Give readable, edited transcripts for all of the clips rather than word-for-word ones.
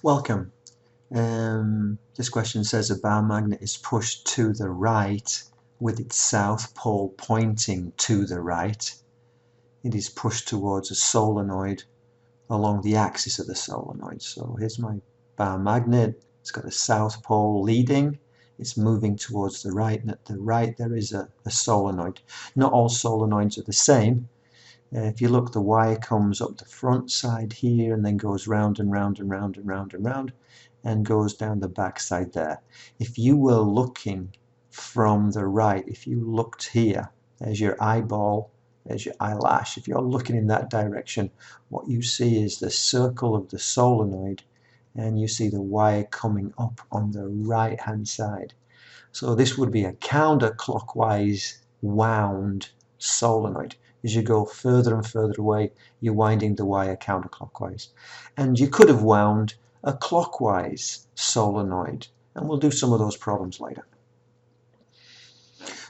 Welcome. This question says a bar magnet is pushed to the right with its south pole pointing to the right. It is pushed towards a solenoid along the axis of the solenoid. So here's my bar magnet. It's got a south pole leading. It's moving towards the right, and at the right there is a solenoid. Not all solenoids are the same. If you look, the wire comes up the front side here and then goes round and round and round and round and round and goes down the back side there. If you were looking from the right, if you looked here, there's your eyeball, there's your eyelash. If you're looking in that direction, what you see is the circle of the solenoid, and you see the wire coming up on the right hand side. So this would be a counterclockwise wound solenoid. As you go further and further away, you're winding the wire counterclockwise. And you could have wound a clockwise solenoid, and we'll do some of those problems later.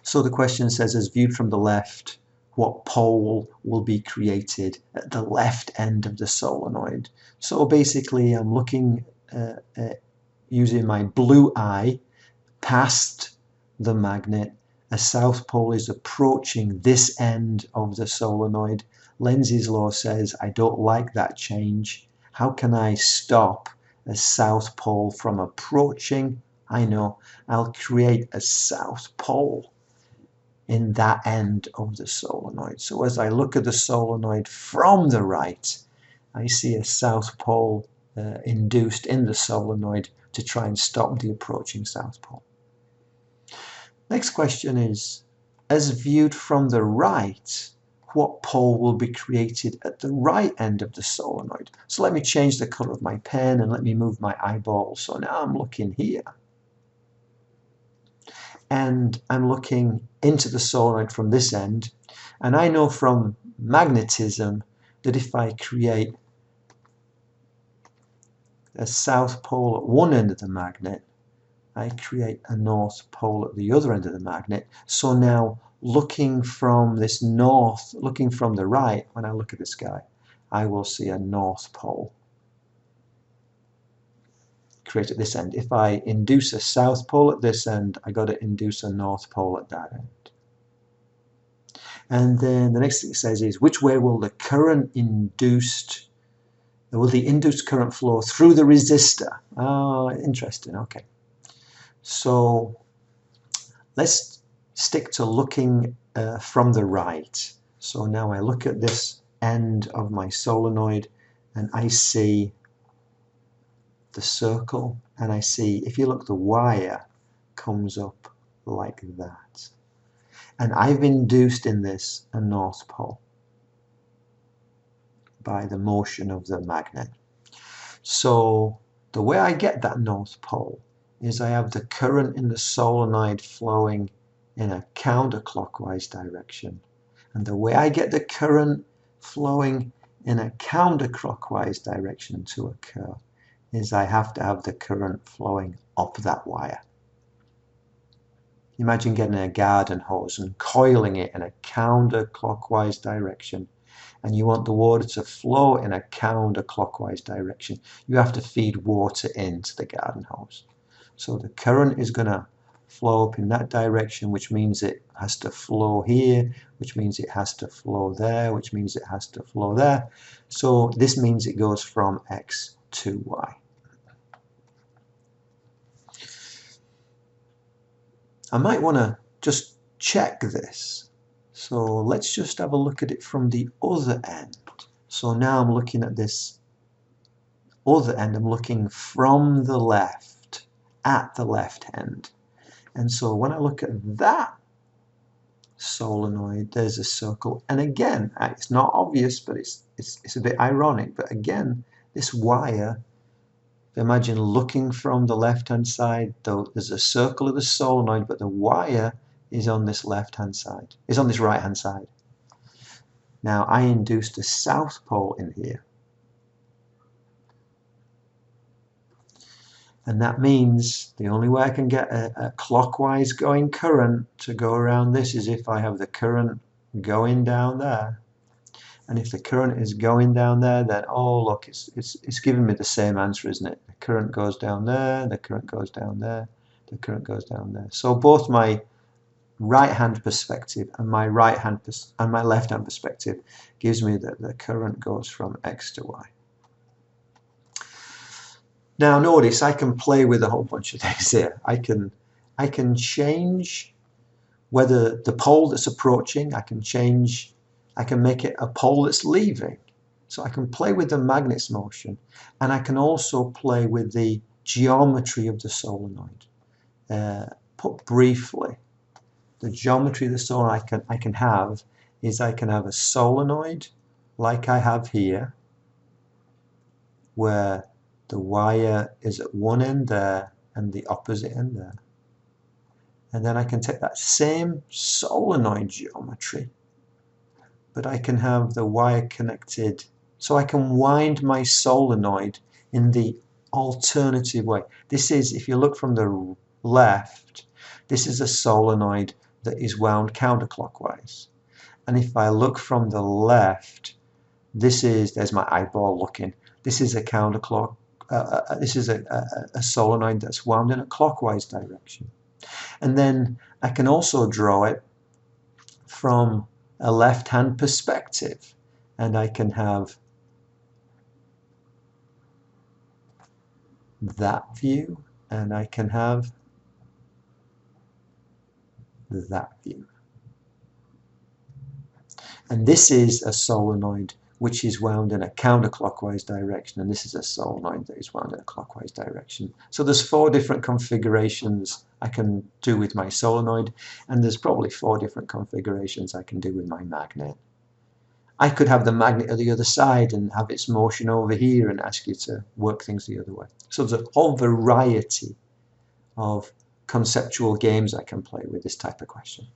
So the question says, as viewed from the left, what pole will be created at the left end of the solenoid? So basically I'm looking using my blue eye past the magnet. A south pole is approaching this end of the solenoid. Lenz's law says I don't like that change. How can I stop a south pole from approaching? I know, I'll create a south pole in that end of the solenoid. So as I look at the solenoid from the right, I see a south pole induced in the solenoid to try and stop the approaching south pole. Next question is, as viewed from the right, what pole will be created at the right end of the solenoid? So let me change the color of my pen and let me move my eyeball. So now I'm looking here. And I'm looking into the solenoid from this end. And I know from magnetism that if I create a south pole at one end of the magnet, I create a north pole at the other end of the magnet. So now looking from this north, looking from the right, when I look at this guy, I will see a north pole create at this end. If I induce a south pole at this end, I got to induce a north pole at that end. And then the next thing it says is, which way will the induced current flow through the resistor? Oh, interesting. Okay. So let's stick to looking from the right. So now I look at this end of my solenoid and I see the circle, and I see, if you look, the wire comes up like that. And I've induced in this a north pole by the motion of the magnet. So the way I get that north pole is I have the current in the solenoid flowing in a counterclockwise direction. And the way I get the current flowing in a counterclockwise direction to occur is I have to have the current flowing up that wire. Imagine getting a garden hose and coiling it in a counterclockwise direction, and you want the water to flow in a counterclockwise direction. You have to feed water into the garden hose. So the current is going to flow up in that direction, which means it has to flow here, which means it has to flow there, which means it has to flow there. So this means it goes from X to Y. I might want to just check this. So let's just have a look at it from the other end. So now I'm looking at this other end. I'm looking from the left, at the left end. And so when I look at that solenoid, there's a circle. And again, it's not obvious, but it's a bit ironic. But again, this wire, imagine looking from the left-hand side, though there's a circle of the solenoid, but the wire is on this left-hand side, is on this right-hand side. Now I induced a south pole in here. And that means the only way I can get a clockwise going current to go around this is if I have the current going down there. And if the current is going down there, then oh look, it's giving me the same answer, isn't it? The current goes down there, the current goes down there, the current goes down there. So both my right hand perspective and my left hand perspective gives me that the current goes from X to Y. Now notice I can play with a whole bunch of things here. I can change whether the pole that's approaching, I can make it a pole that's leaving. So I can play with the magnet's motion, and I can also play with the geometry of the solenoid. Put briefly, the geometry of the solenoid I can have a solenoid like I have here, where the wire is at one end there and the opposite end there. And then I can take that same solenoid geometry, but I can have the wire connected, so I can wind my solenoid in the alternative way. This is, if you look from the left, this is a solenoid that is wound counterclockwise. And if I look from the left, there's my eyeball looking, this is a counterclock, this is a solenoid that's wound in a clockwise direction. And then I can also draw it from a left-hand perspective, and I can have that view, and I can have that view. And this is a solenoid which is wound in a counterclockwise direction, and this is a solenoid that is wound in a clockwise direction. So there's 4 different configurations I can do with my solenoid, and there's probably 4 different configurations I can do with my magnet. I could have the magnet at the other side and have its motion over here and ask you to work things the other way. So there's a whole variety of conceptual games I can play with this type of question.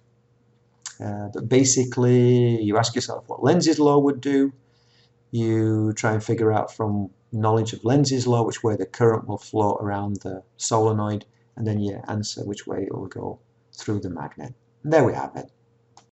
But basically, you ask yourself what Lenz's law would do. You try and figure out from knowledge of Lenz's law which way the current will flow around the solenoid, and then you answer which way it will go through the magnet. And there we have it.